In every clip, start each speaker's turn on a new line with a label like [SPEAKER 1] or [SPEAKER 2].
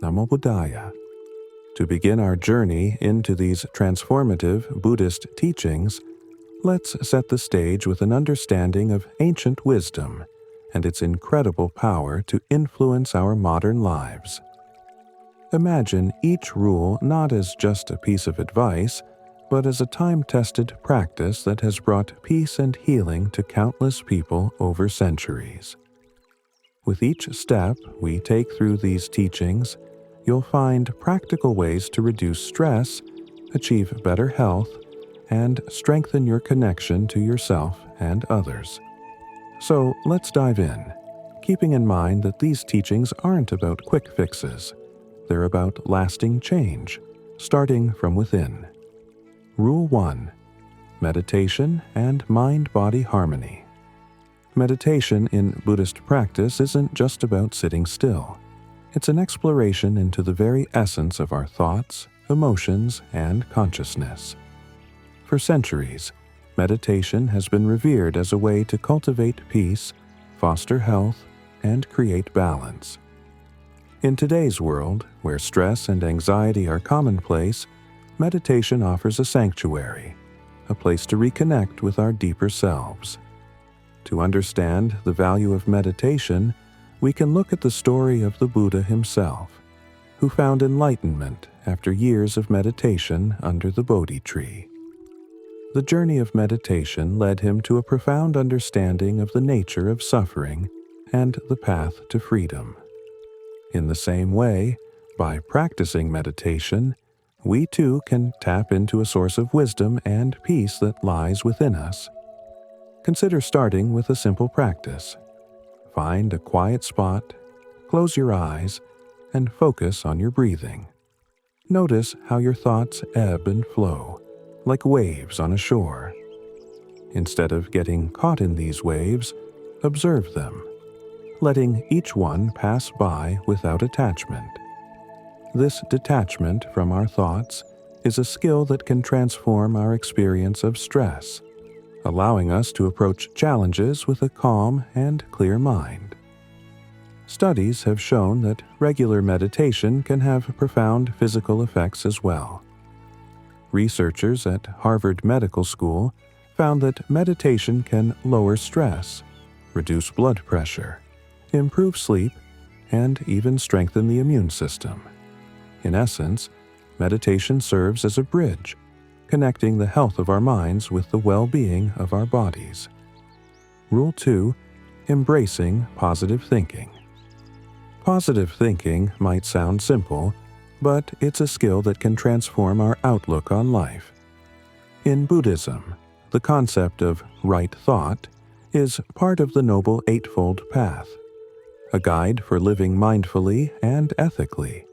[SPEAKER 1] Namo Buddhaya. To begin our journey into these transformative Buddhist teachings, let's set the stage with an understanding of ancient wisdom and its incredible power to influence our modern lives. Imagine each rule not as just a piece of advice, but as a time-tested practice that has brought peace and healing to countless people over centuries. With each step we take through these teachings, you'll find practical ways to reduce stress, achieve better health, and strengthen your connection to yourself and others. So let's dive in, keeping in mind that these teachings aren't about quick fixes. They're about lasting change, starting from within. Rule 1. Meditation and mind-body harmony. Meditation in Buddhist practice isn't just about sitting still. It's an exploration into the very essence of our thoughts, emotions, and consciousness. For centuries, meditation has been revered as a way to cultivate peace, foster health, and create balance. In today's world, where stress and anxiety are commonplace, meditation offers a sanctuary, a place to reconnect with our deeper selves. To understand the value of meditation, we can look at the story of the Buddha himself, who found enlightenment after years of meditation under the Bodhi tree. The journey of meditation led him to a profound understanding of the nature of suffering and the path to freedom. In the same way, by practicing meditation, we too can tap into a source of wisdom and peace that lies within us. Consider starting with a simple practice. Find a quiet spot, close your eyes, and focus on your breathing. Notice how your thoughts ebb and flow, like waves on a shore. Instead of getting caught in these waves, observe them, letting each one pass by without attachment. This detachment from our thoughts is a skill that can transform our experience of stress, allowing us to approach challenges with a calm and clear mind. Studies have shown that regular meditation can have profound physical effects as well. Researchers at Harvard Medical School found that meditation can lower stress, reduce blood pressure, improve sleep, and even strengthen the immune system. In essence, meditation serves as a bridge, connecting the health of our minds with the well-being of our bodies. Rule 2. Embracing positive thinking. Positive thinking might sound simple, but it's a skill that can transform our outlook on life. In Buddhism, the concept of right thought is part of the Noble Eightfold Path, a guide for living mindfully and ethically.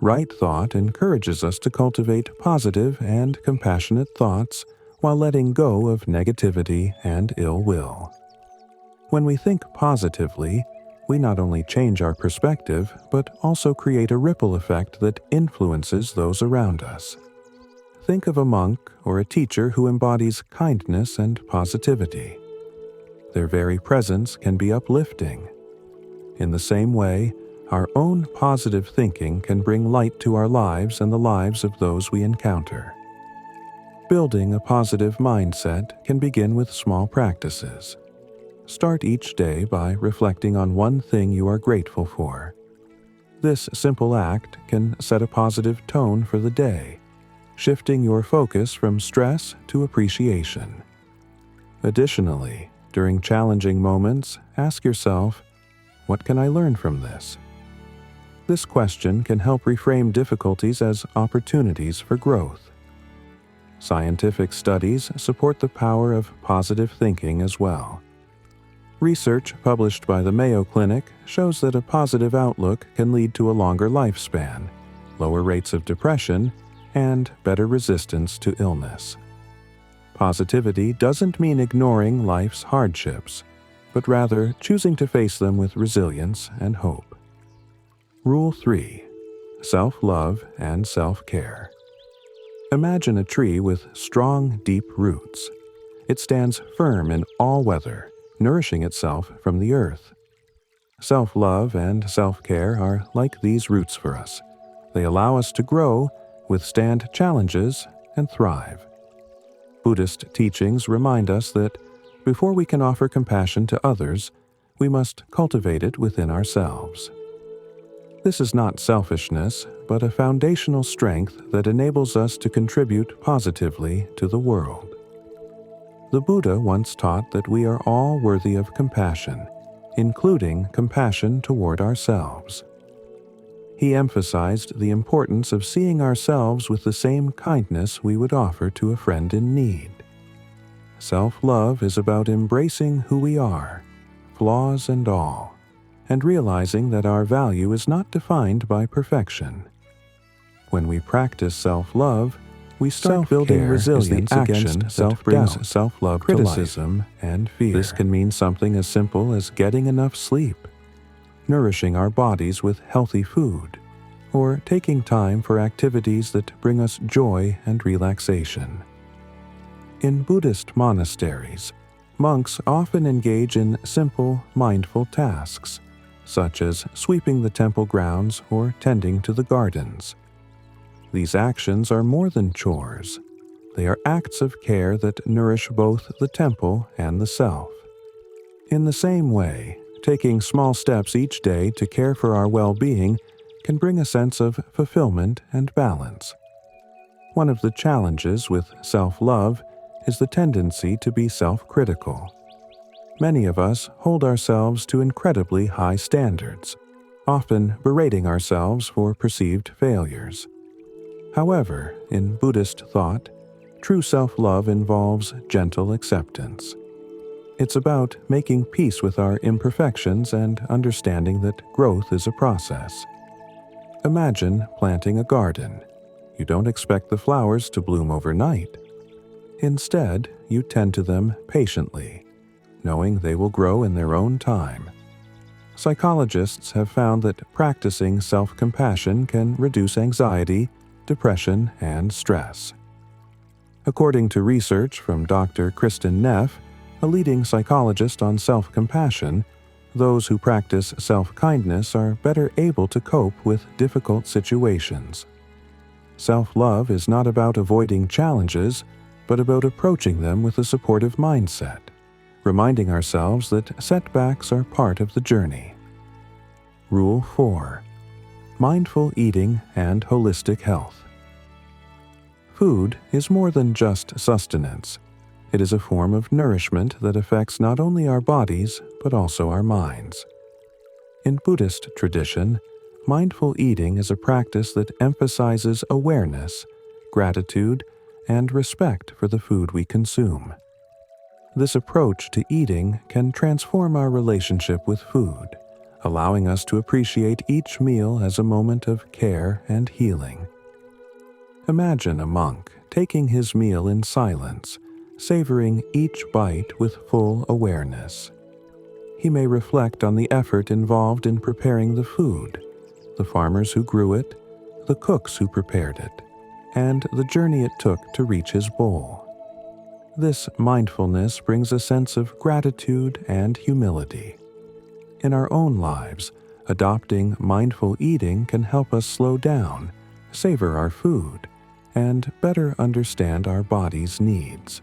[SPEAKER 1] Right thought encourages us to cultivate positive and compassionate thoughts while letting go of negativity and ill will. When we think positively, we not only change our perspective, but also create a ripple effect that influences those around us. Think of a monk or a teacher who embodies kindness and positivity. Their very presence can be uplifting. In the same way, our own positive thinking can bring light to our lives and the lives of those we encounter. Building a positive mindset can begin with small practices. Start each day by reflecting on one thing you are grateful for. This simple act can set a positive tone for the day, shifting your focus from stress to appreciation. Additionally, during challenging moments, ask yourself, what can I learn from this? This question can help reframe difficulties as opportunities for growth. Scientific studies support the power of positive thinking as well. Research published by the Mayo Clinic shows that a positive outlook can lead to a longer lifespan, lower rates of depression, and better resistance to illness. Positivity doesn't mean ignoring life's hardships, but rather choosing to face them with resilience and hope. Rule 3. Self-love and self-care. Imagine a tree with strong, deep roots. It stands firm in all weather, nourishing itself from the earth. Self-love and self-care are like these roots for us. They allow us to grow, withstand challenges, and thrive. Buddhist teachings remind us that before we can offer compassion to others, we must cultivate it within ourselves. This is not selfishness, but a foundational strength that enables us to contribute positively to the world. The Buddha once taught that we are all worthy of compassion, including compassion toward ourselves. He emphasized the importance of seeing ourselves with the same kindness we would offer to a friend in need. Self-love is about embracing who we are, flaws and all, and realizing that our value is not defined by perfection. When we practice self-love, we start building resilience against self-doubt, self-love, criticism, and fear. This can mean something as simple as getting enough sleep, nourishing our bodies with healthy food, or taking time for activities that bring us joy and relaxation. In Buddhist monasteries, monks often engage in simple, mindful tasks, such as sweeping the temple grounds or tending to the gardens. These actions are more than chores. They are acts of care that nourish both the temple and the self. In the same way, taking small steps each day to care for our well-being can bring a sense of fulfillment and balance. One of the challenges with self-love is the tendency to be self-critical. Many of us hold ourselves to incredibly high standards, often berating ourselves for perceived failures. However, in Buddhist thought, true self-love involves gentle acceptance. It's about making peace with our imperfections and understanding that growth is a process. Imagine planting a garden. You don't expect the flowers to bloom overnight. Instead, you tend to them patiently, knowing they will grow in their own time. Psychologists have found that practicing self-compassion can reduce anxiety, depression, and stress. According to research from Dr. Kristen Neff, a leading psychologist on self-compassion, those who practice self-kindness are better able to cope with difficult situations. Self-love is not about avoiding challenges, but about approaching them with a supportive mindset, reminding ourselves that setbacks are part of the journey. Rule 4. Mindful eating and holistic health. Food is more than just sustenance. It is a form of nourishment that affects not only our bodies, but also our minds. In Buddhist tradition, mindful eating is a practice that emphasizes awareness, gratitude, and respect for the food we consume. This approach to eating can transform our relationship with food, allowing us to appreciate each meal as a moment of care and healing. Imagine a monk taking his meal in silence, savoring each bite with full awareness. He may reflect on the effort involved in preparing the food, the farmers who grew it, the cooks who prepared it, and the journey it took to reach his bowl. This mindfulness brings a sense of gratitude and humility. In our own lives, adopting mindful eating can help us slow down, savor our food, and better understand our body's needs.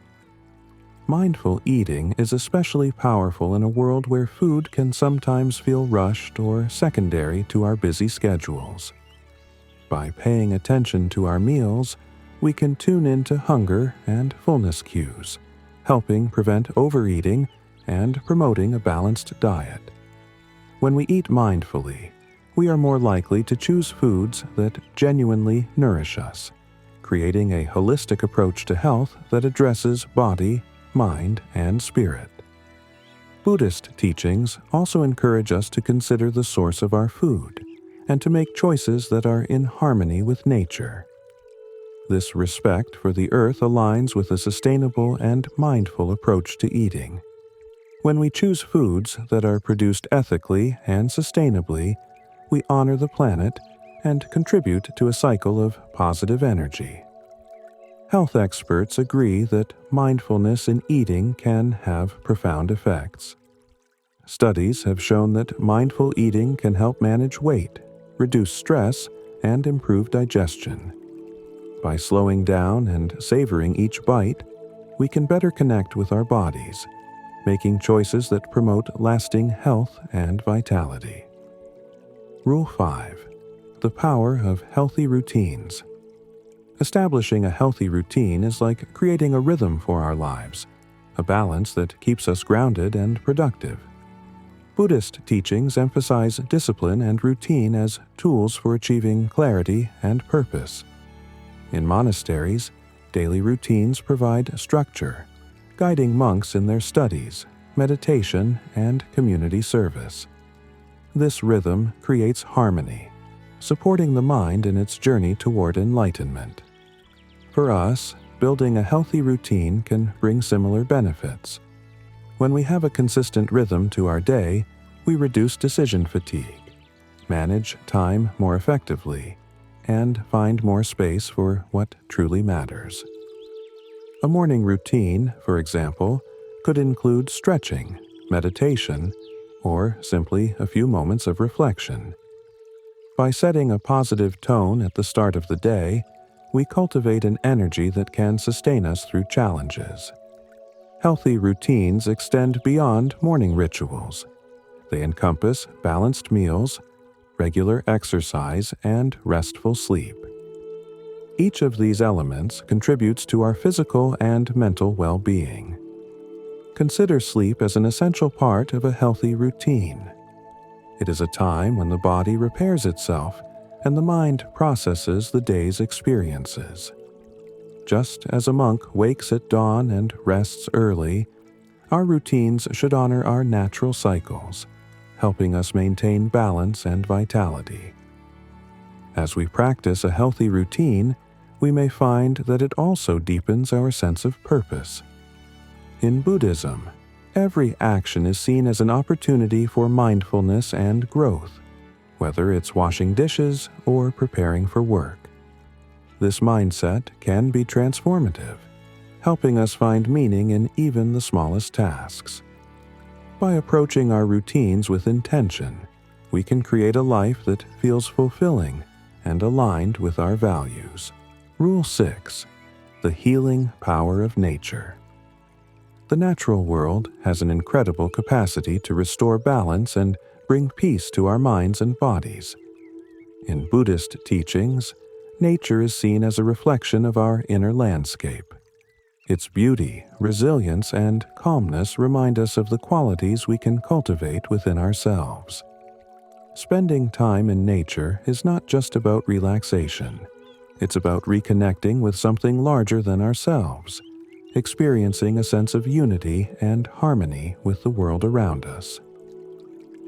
[SPEAKER 1] Mindful eating is especially powerful in a world where food can sometimes feel rushed or secondary to our busy schedules. By paying attention to our meals, we can tune into hunger and fullness cues, helping prevent overeating and promoting a balanced diet. When we eat mindfully, we are more likely to choose foods that genuinely nourish us, creating a holistic approach to health that addresses body, mind, and spirit. Buddhist teachings also encourage us to consider the source of our food and to make choices that are in harmony with nature. This respect for the earth aligns with a sustainable and mindful approach to eating. When we choose foods that are produced ethically and sustainably, we honor the planet and contribute to a cycle of positive energy. Health experts agree that mindfulness in eating can have profound effects. Studies have shown that mindful eating can help manage weight, reduce stress, and improve digestion. By slowing down and savoring each bite, we can better connect with our bodies, making choices that promote lasting health and vitality. Rule 5. The power of healthy routines. Establishing a healthy routine is like creating a rhythm for our lives, a balance that keeps us grounded and productive. Buddhist teachings emphasize discipline and routine as tools for achieving clarity and purpose. In monasteries, daily routines provide structure, guiding monks in their studies, meditation, and community service. This rhythm creates harmony, supporting the mind in its journey toward enlightenment. For us, building a healthy routine can bring similar benefits. When we have a consistent rhythm to our day, we reduce decision fatigue, manage time more effectively, and find more space for what truly matters. A morning routine, for example, could include stretching, meditation, or simply a few moments of reflection. By setting a positive tone at the start of the day, we cultivate an energy that can sustain us through challenges. Healthy routines extend beyond morning rituals. They encompass balanced meals, regular exercise, and restful sleep. Each of these elements contributes to our physical and mental well-being. Consider sleep as an essential part of a healthy routine. It is a time when the body repairs itself and the mind processes the day's experiences. Just as a monk wakes at dawn and rests early, our routines should honor our natural cycles, helping us maintain balance and vitality. As we practice a healthy routine, we may find that it also deepens our sense of purpose. In Buddhism, every action is seen as an opportunity for mindfulness and growth, whether it's washing dishes or preparing for work. This mindset can be transformative, helping us find meaning in even the smallest tasks. By approaching our routines with intention, we can create a life that feels fulfilling and aligned with our values. Rule 6. The healing power of nature. The natural world has an incredible capacity to restore balance and bring peace to our minds and bodies. In Buddhist teachings, nature is seen as a reflection of our inner landscape. Its beauty, resilience, and calmness remind us of the qualities we can cultivate within ourselves. Spending time in nature is not just about relaxation. It's about reconnecting with something larger than ourselves, experiencing a sense of unity and harmony with the world around us.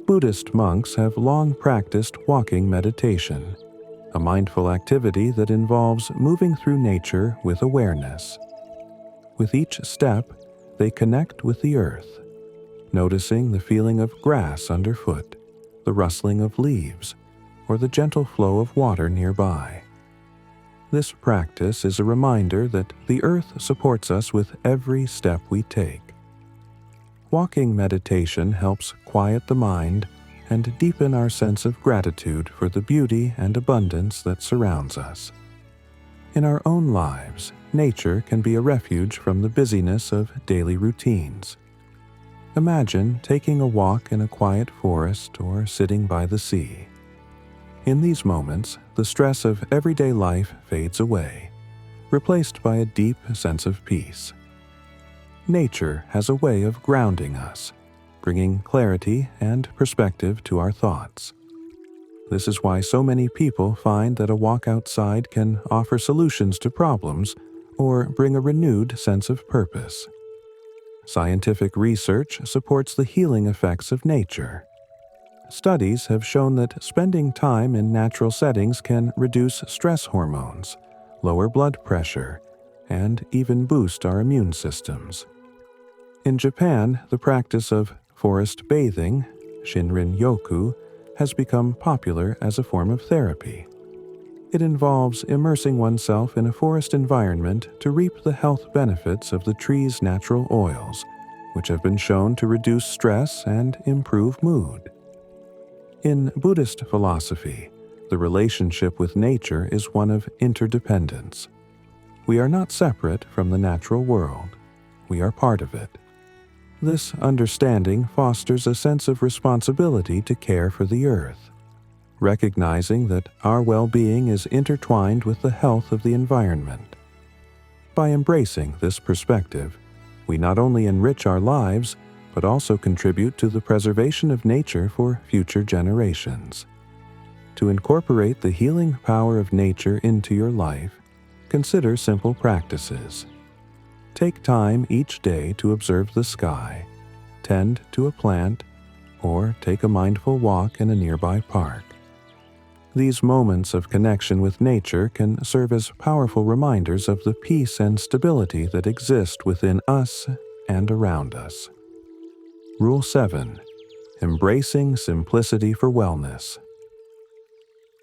[SPEAKER 1] Buddhist monks have long practiced walking meditation, a mindful activity that involves moving through nature with awareness. With each step, they connect with the earth, noticing the feeling of grass underfoot, the rustling of leaves, or the gentle flow of water nearby. This practice is a reminder that the earth supports us with every step we take. Walking meditation helps quiet the mind and deepen our sense of gratitude for the beauty and abundance that surrounds us. In our own lives, nature can be a refuge from the busyness of daily routines. Imagine taking a walk in a quiet forest or sitting by the sea. In these moments, the stress of everyday life fades away, replaced by a deep sense of peace. Nature has a way of grounding us, bringing clarity and perspective to our thoughts. This is why so many people find that a walk outside can offer solutions to problems or bring a renewed sense of purpose. Scientific research supports the healing effects of nature. Studies have shown that spending time in natural settings can reduce stress hormones, lower blood pressure, and even boost our immune systems. In Japan, the practice of forest bathing, Shinrin-yoku, has become popular as a form of therapy. It involves immersing oneself in a forest environment to reap the health benefits of the tree's natural oils, which have been shown to reduce stress and improve mood. In Buddhist philosophy, the relationship with nature is one of interdependence. We are not separate from the natural world. We are part of it. This understanding fosters a sense of responsibility to care for the earth, recognizing that our well-being is intertwined with the health of the environment. By embracing this perspective, we not only enrich our lives, but also contribute to the preservation of nature for future generations. To incorporate the healing power of nature into your life, consider simple practices. Take time each day to observe the sky, tend to a plant, or take a mindful walk in a nearby park. These moments of connection with nature can serve as powerful reminders of the peace and stability that exist within us and around us. Rule 7. Embracing simplicity for wellness.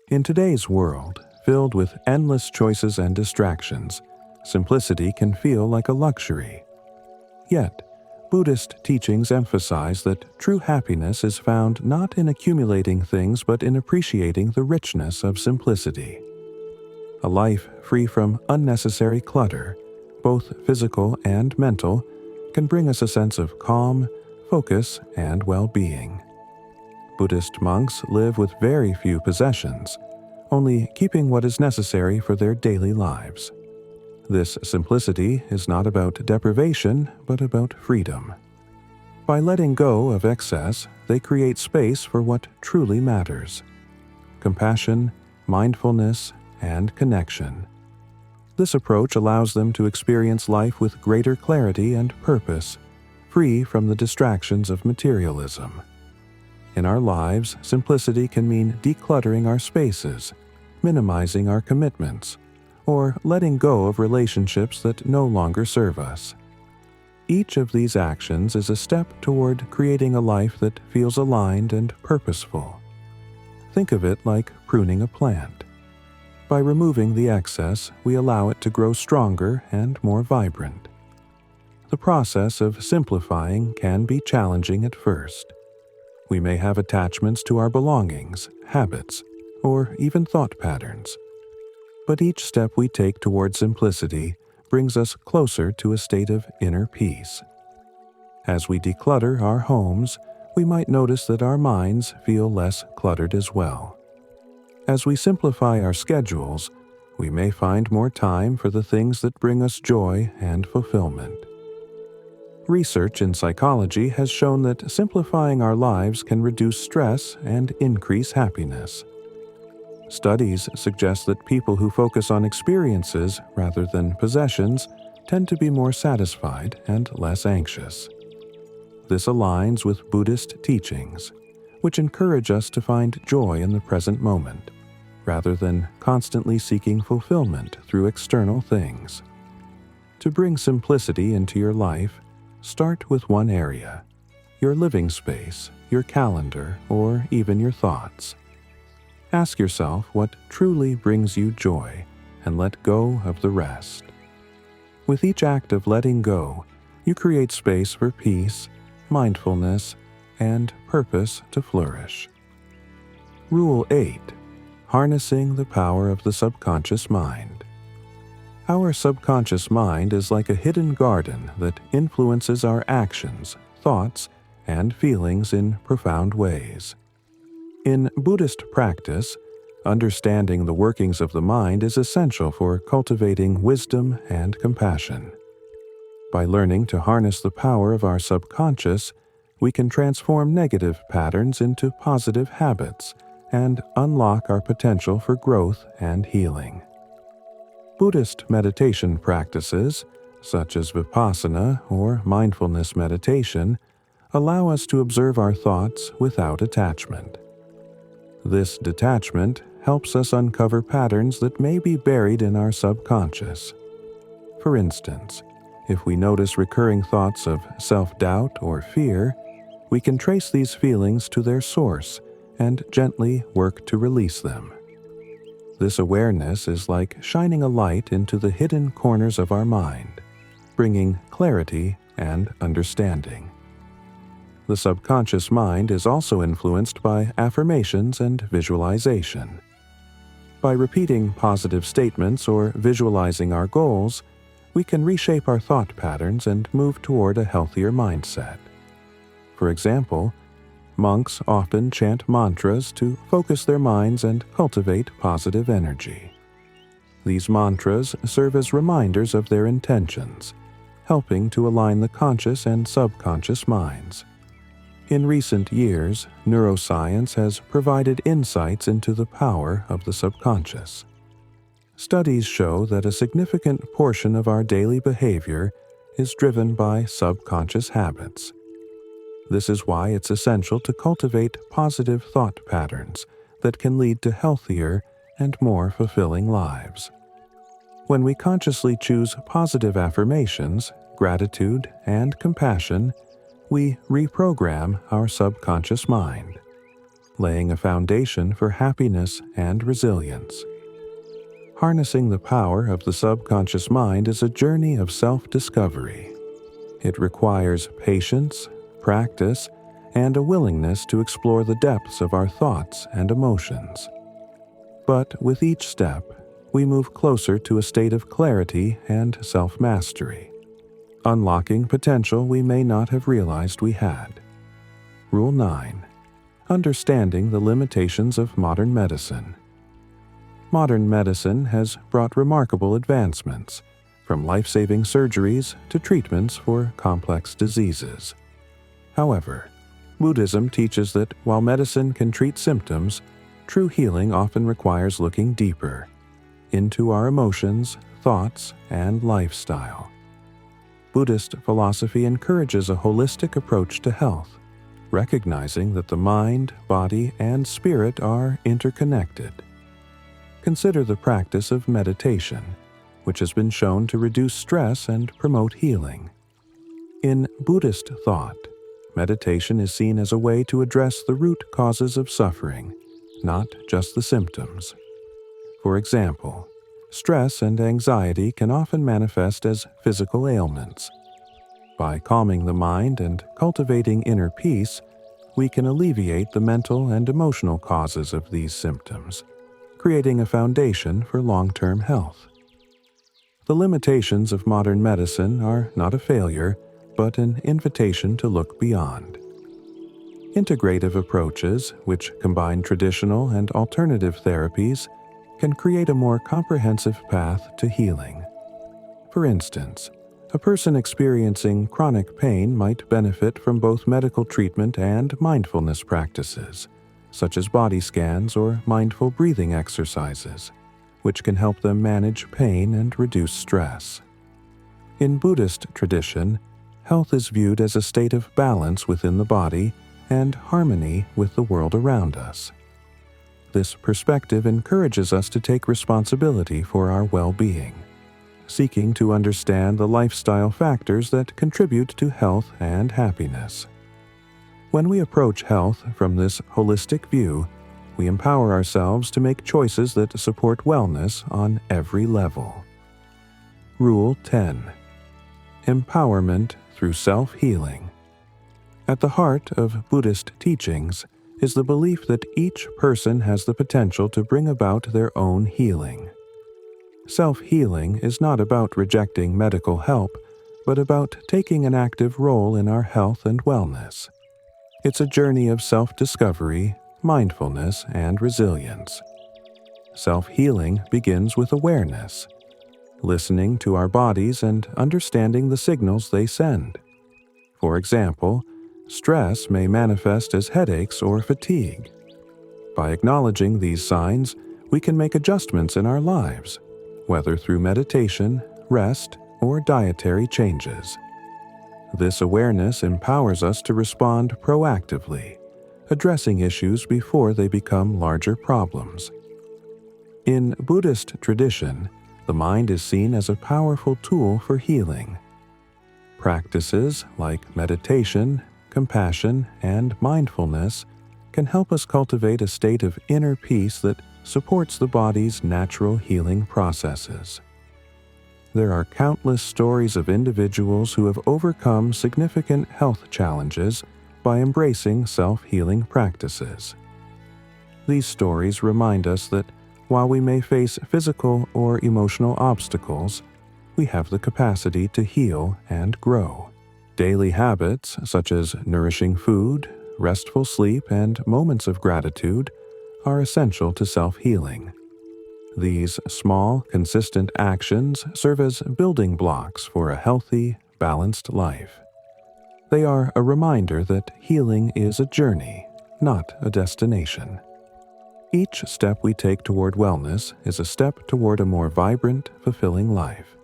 [SPEAKER 1] In today's world, filled with endless choices and distractions, simplicity can feel like a luxury. Yet, Buddhist teachings emphasize that true happiness is found not in accumulating things but in appreciating the richness of simplicity. A life free from unnecessary clutter, both physical and mental, can bring us a sense of calm, focus, and well-being. Buddhist monks live with very few possessions, only keeping what is necessary for their daily lives. This simplicity is not about deprivation, but about freedom. By letting go of excess, they create space for what truly matters: compassion, mindfulness, and connection. This approach allows them to experience life with greater clarity and purpose, free from the distractions of materialism. In our lives, simplicity can mean decluttering our spaces, minimizing our commitments, or letting go of relationships that no longer serve us. Each of these actions is a step toward creating a life that feels aligned and purposeful. Think of it like pruning a plant. By removing the excess, we allow it to grow stronger and more vibrant. The process of simplifying can be challenging at first. We may have attachments to our belongings, habits, or even thought patterns. But each step we take toward simplicity brings us closer to a state of inner peace. As we declutter our homes, we might notice that our minds feel less cluttered as well. As we simplify our schedules, we may find more time for the things that bring us joy and fulfillment. Research in psychology has shown that simplifying our lives can reduce stress and increase happiness. Studies suggest that people who focus on experiences rather than possessions tend to be more satisfied and less anxious. This aligns with Buddhist teachings, which encourage us to find joy in the present moment, rather than constantly seeking fulfillment through external things. To bring simplicity into your life, start with one area: your living space, your calendar, or even your thoughts. Ask yourself what truly brings you joy and let go of the rest. With each act of letting go, you create space for peace, mindfulness, and purpose to flourish. Rule 8. Harnessing the power of the subconscious mind. Our subconscious mind is like a hidden garden that influences our actions, thoughts, and feelings in profound ways. In Buddhist practice, understanding the workings of the mind is essential for cultivating wisdom and compassion. By learning to harness the power of our subconscious, we can transform negative patterns into positive habits and unlock our potential for growth and healing. Buddhist meditation practices, such as vipassana or mindfulness meditation, allow us to observe our thoughts without attachment. This detachment helps us uncover patterns that may be buried in our subconscious. For instance, if we notice recurring thoughts of self-doubt or fear, we can trace these feelings to their source and gently work to release them. This awareness is like shining a light into the hidden corners of our mind, bringing clarity and understanding. The subconscious mind is also influenced by affirmations and visualization. By repeating positive statements or visualizing our goals, we can reshape our thought patterns and move toward a healthier mindset. For example, monks often chant mantras to focus their minds and cultivate positive energy. These mantras serve as reminders of their intentions, helping to align the conscious and subconscious minds. In recent years, neuroscience has provided insights into the power of the subconscious. Studies show that a significant portion of our daily behavior is driven by subconscious habits. This is why it's essential to cultivate positive thought patterns that can lead to healthier and more fulfilling lives. When we consciously choose positive affirmations, gratitude, and compassion, we reprogram our subconscious mind, laying a foundation for happiness and resilience. Harnessing the power of the subconscious mind is a journey of self-discovery. It requires patience, practice, and a willingness to explore the depths of our thoughts and emotions. But with each step, we move closer to a state of clarity and self-mastery, unlocking potential we may not have realized we had. Rule 9. Understanding the limitations of modern medicine. Modern medicine has brought remarkable advancements, from life-saving surgeries to treatments for complex diseases. However, Buddhism teaches that while medicine can treat symptoms, true healing often requires looking deeper into our emotions, thoughts, and lifestyle. Buddhist philosophy encourages a holistic approach to health, recognizing that the mind, body, and spirit are interconnected. Consider the practice of meditation, which has been shown to reduce stress and promote healing. In Buddhist thought, meditation is seen as a way to address the root causes of suffering, not just the symptoms. For example, stress and anxiety can often manifest as physical ailments. By calming the mind and cultivating inner peace, we can alleviate the mental and emotional causes of these symptoms, creating a foundation for long-term health. The limitations of modern medicine are not a failure, but an invitation to look beyond. Integrative approaches, which combine traditional and alternative therapies, can create a more comprehensive path to healing. For instance, a person experiencing chronic pain might benefit from both medical treatment and mindfulness practices, such as body scans or mindful breathing exercises, which can help them manage pain and reduce stress. In Buddhist tradition, health is viewed as a state of balance within the body and harmony with the world around us. This perspective encourages us to take responsibility for our well-being, seeking to understand the lifestyle factors that contribute to health and happiness. When we approach health from this holistic view, we empower ourselves to make choices that support wellness on every level. Rule 10. Empowerment through self-healing. At the heart of Buddhist teachings is the belief that each person has the potential to bring about their own healing. Self-healing is not about rejecting medical help, but about taking an active role in our health and wellness. It's a journey of self-discovery, mindfulness, and resilience. Self-healing begins with awareness, listening to our bodies and understanding the signals they send. For example, stress may manifest as headaches or fatigue. By acknowledging these signs, we can make adjustments in our lives, whether through meditation, rest, or dietary changes. This awareness empowers us to respond proactively, addressing issues before they become larger problems. In Buddhist tradition, the mind is seen as a powerful tool for healing. Practices like meditation, compassion, and mindfulness can help us cultivate a state of inner peace that supports the body's natural healing processes. There are countless stories of individuals who have overcome significant health challenges by embracing self-healing practices. These stories remind us that while we may face physical or emotional obstacles, we have the capacity to heal and grow. Daily habits such as nourishing food, restful sleep, and moments of gratitude are essential to self-healing. These small, consistent actions serve as building blocks for a healthy, balanced life. They are a reminder that healing is a journey, not a destination. Each step we take toward wellness is a step toward a more vibrant, fulfilling life.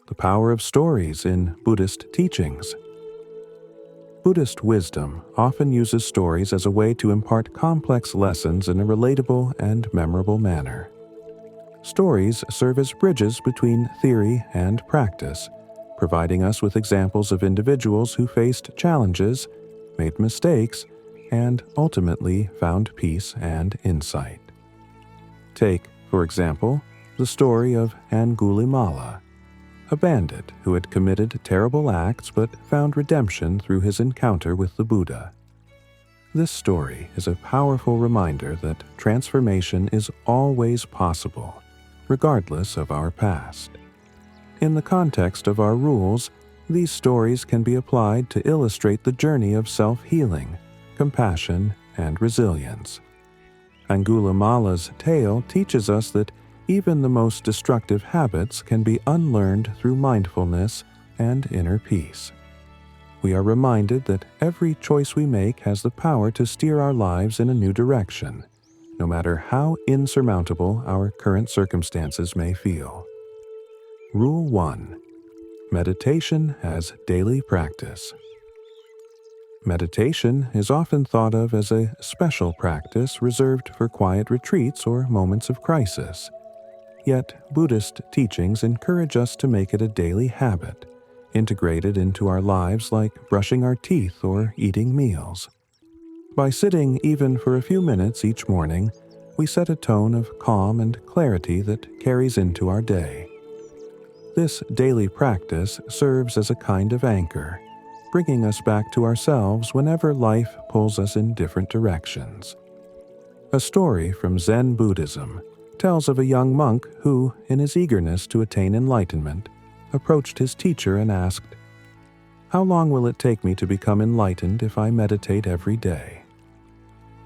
[SPEAKER 1] The power of stories in Buddhist teachings. Buddhist wisdom often uses stories as a way to impart complex lessons in a relatable and memorable manner. Stories serve as bridges between theory and practice, providing us with examples of individuals who faced challenges, made mistakes, and ultimately found peace and insight. Take, for example, the story of Angulimala, a bandit who had committed terrible acts but found redemption through his encounter with the Buddha. This story is a powerful reminder that transformation is always possible, regardless of our past. In the context of our rules, these stories can be applied to illustrate the journey of self-healing, compassion, and resilience. Angulimala's tale teaches us that even the most destructive habits can be unlearned through mindfulness and inner peace. We are reminded that every choice we make has the power to steer our lives in a new direction, no matter how insurmountable our current circumstances may feel. Rule 1. Meditation as daily practice. Meditation is often thought of as a special practice reserved for quiet retreats or moments of crisis. Yet, Buddhist teachings encourage us to make it a daily habit, integrated into our lives like brushing our teeth or eating meals. By sitting even for a few minutes each morning, we set a tone of calm and clarity that carries into our day. This daily practice serves as a kind of anchor, bringing us back to ourselves whenever life pulls us in different directions. A story from Zen Buddhism tells of a young monk who, in his eagerness to attain enlightenment, approached his teacher and asked, "How long will it take me to become enlightened if I meditate every day?"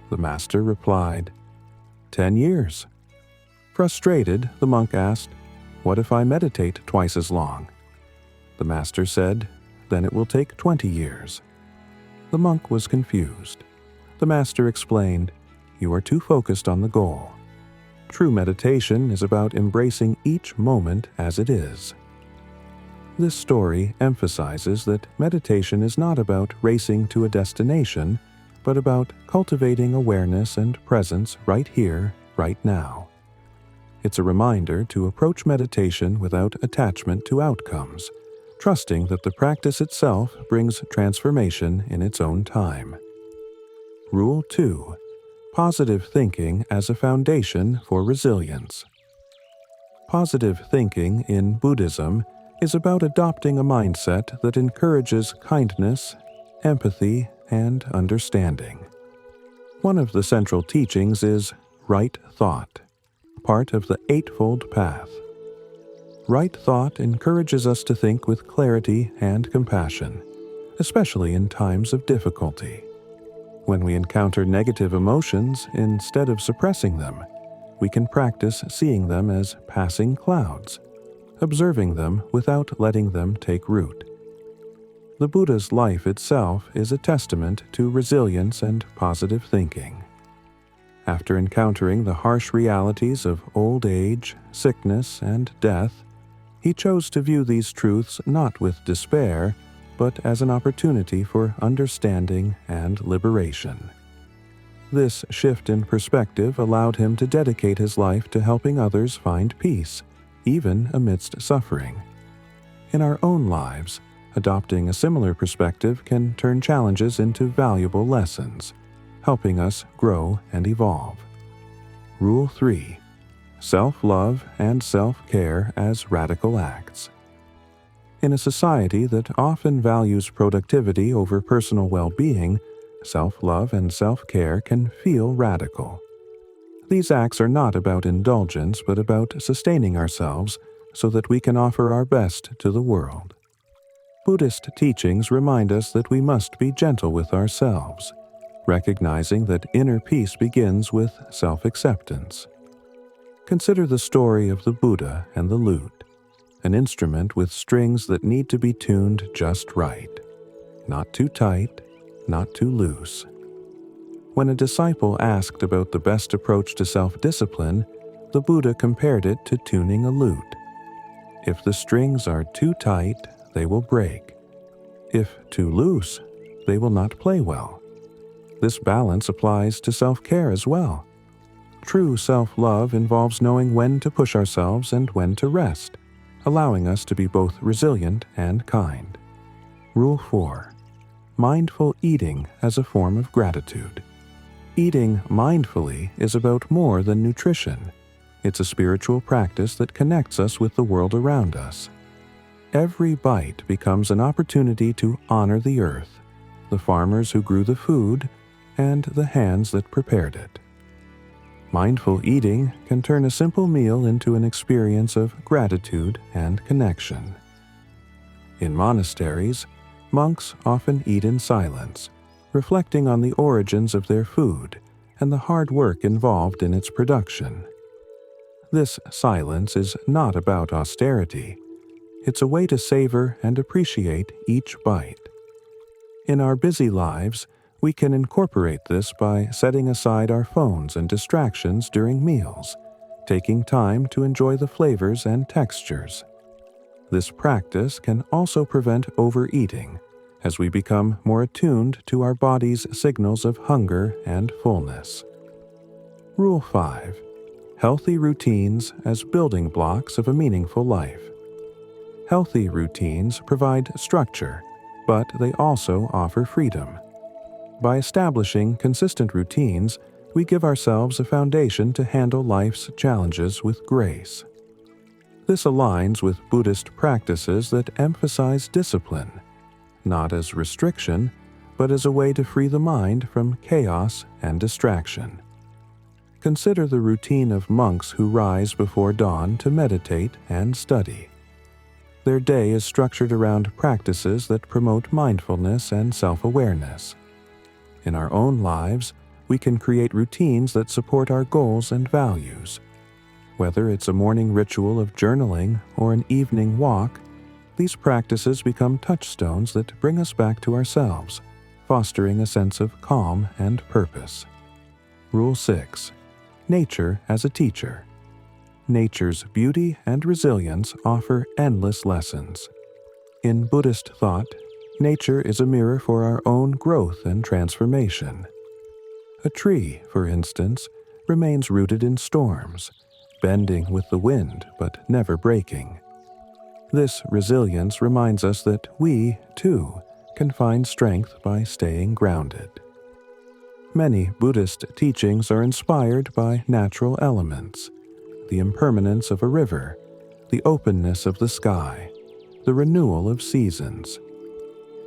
[SPEAKER 1] The master replied, 10 years. Frustrated, the monk asked, "What if I meditate twice as long?" The master said, "Then it will take 20 years." The monk was confused. The master explained, "You are too focused on the goal. True meditation is about embracing each moment as it is." This story emphasizes that meditation is not about racing to a destination, but about cultivating awareness and presence right here, right now. It's a reminder to approach meditation without attachment to outcomes, trusting that the practice itself brings transformation in its own time. Rule 2. Positive thinking as a foundation for resilience. Positive thinking in Buddhism is about adopting a mindset that encourages kindness, empathy, and understanding. One of the central teachings is right thought, part of the Eightfold Path. Right thought encourages us to think with clarity and compassion, especially in times of difficulty. When we encounter negative emotions, instead of suppressing them, we can practice seeing them as passing clouds, observing them without letting them take root. The Buddha's life itself is a testament to resilience and positive thinking. After encountering the harsh realities of old age, sickness, and death, he chose to view these truths not with despair, but as an opportunity for understanding and liberation. This shift in perspective allowed him to dedicate his life to helping others find peace, even amidst suffering. In our own lives, adopting a similar perspective can turn challenges into valuable lessons, helping us grow and evolve. Rule 3. self-love and self-care as radical acts. In a society that often values productivity over personal well-being, self-love and self-care can feel radical. These acts are not about indulgence, but about sustaining ourselves so that we can offer our best to the world. Buddhist teachings remind us that we must be gentle with ourselves, recognizing that inner peace begins with self-acceptance. Consider the story of the Buddha and the lute, an instrument with strings that need to be tuned just right, not too tight, not too loose. When a disciple asked about the best approach to self-discipline, the Buddha compared it to tuning a lute. If the strings are too tight, they will break. If too loose, they will not play well. This balance applies to self-care as well. True self-love involves knowing when to push ourselves and when to rest, allowing us to be both resilient and kind. Rule 4. Mindful eating as a form of gratitude. Eating mindfully is about more than nutrition. It's a spiritual practice that connects us with the world around us. Every bite becomes an opportunity to honor the earth, the farmers who grew the food, and the hands that prepared it. Mindful eating can turn a simple meal into an experience of gratitude and connection. In monasteries, monks often eat in silence, reflecting on the origins of their food and the hard work involved in its production. This silence is not about austerity. It's a way to savor and appreciate each bite. In our busy lives, we can incorporate this by setting aside our phones and distractions during meals, taking time to enjoy the flavors and textures. This practice can also prevent overeating, as we become more attuned to our body's signals of hunger and fullness. Rule 5. Healthy routines as building blocks of a meaningful life. Healthy routines provide structure, but they also offer freedom. By establishing consistent routines, we give ourselves a foundation to handle life's challenges with grace. This aligns with Buddhist practices that emphasize discipline, not as restriction, but as a way to free the mind from chaos and distraction. Consider the routine of monks who rise before dawn to meditate and study. Their day is structured around practices that promote mindfulness and self-awareness. In our own lives, we can create routines that support our goals and values. Whether it's a morning ritual of journaling or an evening walk, these practices become touchstones that bring us back to ourselves, fostering a sense of calm and purpose. Rule 6. Nature as a teacher. Nature's beauty and resilience offer endless lessons. In Buddhist thought, nature is a mirror for our own growth and transformation. A tree, for instance, remains rooted in storms, bending with the wind but never breaking. This resilience reminds us that we, too, can find strength by staying grounded. Many Buddhist teachings are inspired by natural elements: the impermanence of a river, the openness of the sky, the renewal of seasons.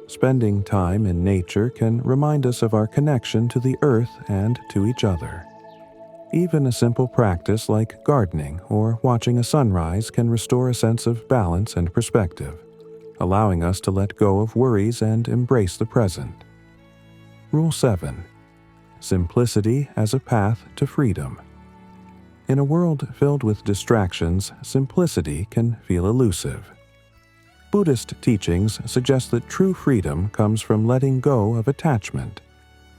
[SPEAKER 1] Spending time in nature can remind us of our connection to the earth and to each other. Even a simple practice like gardening or watching a sunrise can restore a sense of balance and perspective, allowing us to let go of worries and embrace the present. Rule 7. Simplicity as a path to freedom. In a world filled with distractions, simplicity can feel elusive. Buddhist teachings suggest that true freedom comes from letting go of attachment,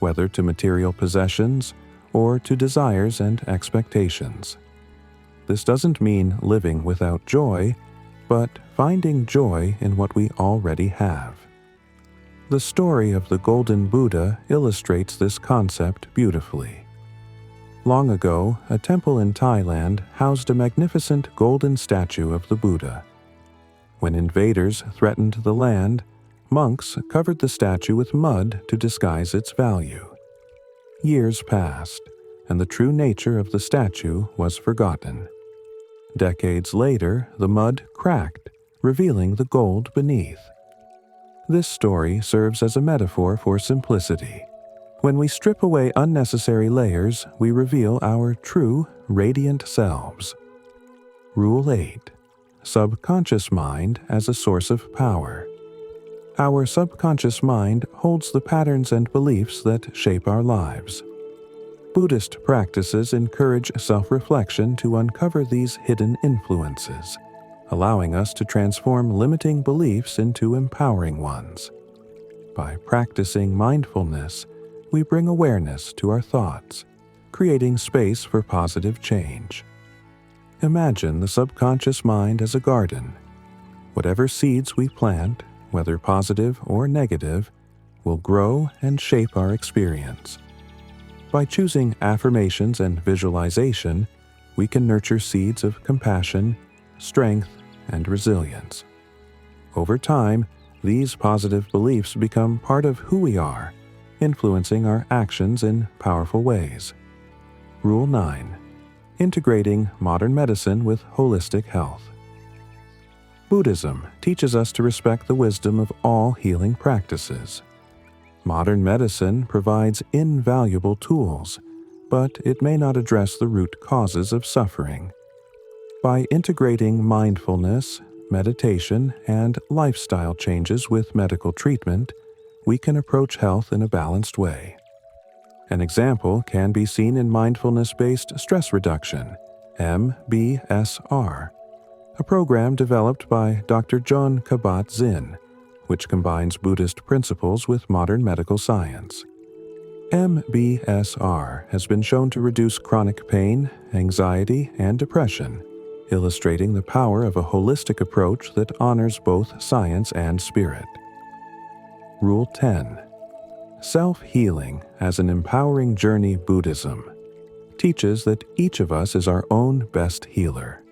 [SPEAKER 1] whether to material possessions or to desires and expectations. This doesn't mean living without joy, but finding joy in what we already have. The story of the Golden Buddha illustrates this concept beautifully. Long ago, a temple in Thailand housed a magnificent golden statue of the Buddha. When invaders threatened the land, monks covered the statue with mud to disguise its value. Years passed, and the true nature of the statue was forgotten. Decades later, the mud cracked, revealing the gold beneath. This story serves as a metaphor for simplicity. When we strip away unnecessary layers, we reveal our true, radiant selves. Rule 8. Subconscious mind as a source of power. Our subconscious mind holds the patterns and beliefs that shape our lives. Buddhist practices encourage self-reflection to uncover these hidden influences, allowing us to transform limiting beliefs into empowering ones. By practicing mindfulness, we bring awareness to our thoughts, creating space for positive change. Imagine the subconscious mind as a garden. Whatever seeds we plant, whether positive or negative, will grow and shape our experience. By choosing affirmations and visualization, we can nurture seeds of compassion, strength, and resilience. Over time, these positive beliefs become part of who we are, influencing our actions in powerful ways. Rule 9. Integrating modern medicine with holistic health. Buddhism teaches us to respect the wisdom of all healing practices. Modern medicine provides invaluable tools, but it may not address the root causes of suffering. By integrating mindfulness, meditation, and lifestyle changes with medical treatment, we can approach health in a balanced way. An example can be seen in mindfulness-based stress reduction, MBSR, a program developed by Dr. Jon Kabat-Zinn, which combines Buddhist principles with modern medical science. MBSR has been shown to reduce chronic pain, anxiety, and depression, illustrating the power of a holistic approach that honors both science and spirit. Rule 10. Self-healing as an empowering journey. Buddhism teaches that each of us is our own best healer.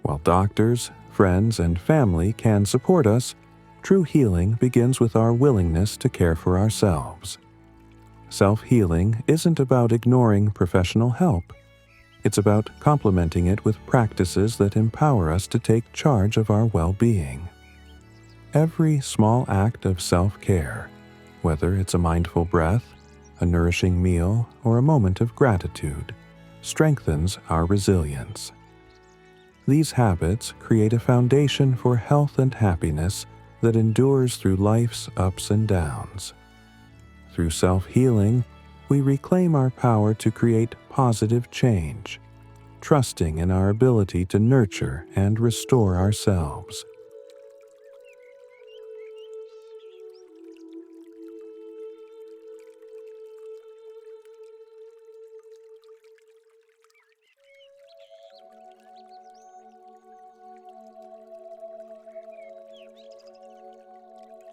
[SPEAKER 1] While doctors, friends, and family can support us, true healing begins with our willingness to care for ourselves. Self-healing isn't about ignoring professional help. It's about complementing it with practices that empower us to take charge of our well-being. Every small act of self-care, whether it's a mindful breath, a nourishing meal, or a moment of gratitude, strengthens our resilience. These habits create a foundation for health and happiness that endures through life's ups and downs. Through self-healing, we reclaim our power to create positive change, trusting in our ability to nurture and restore ourselves.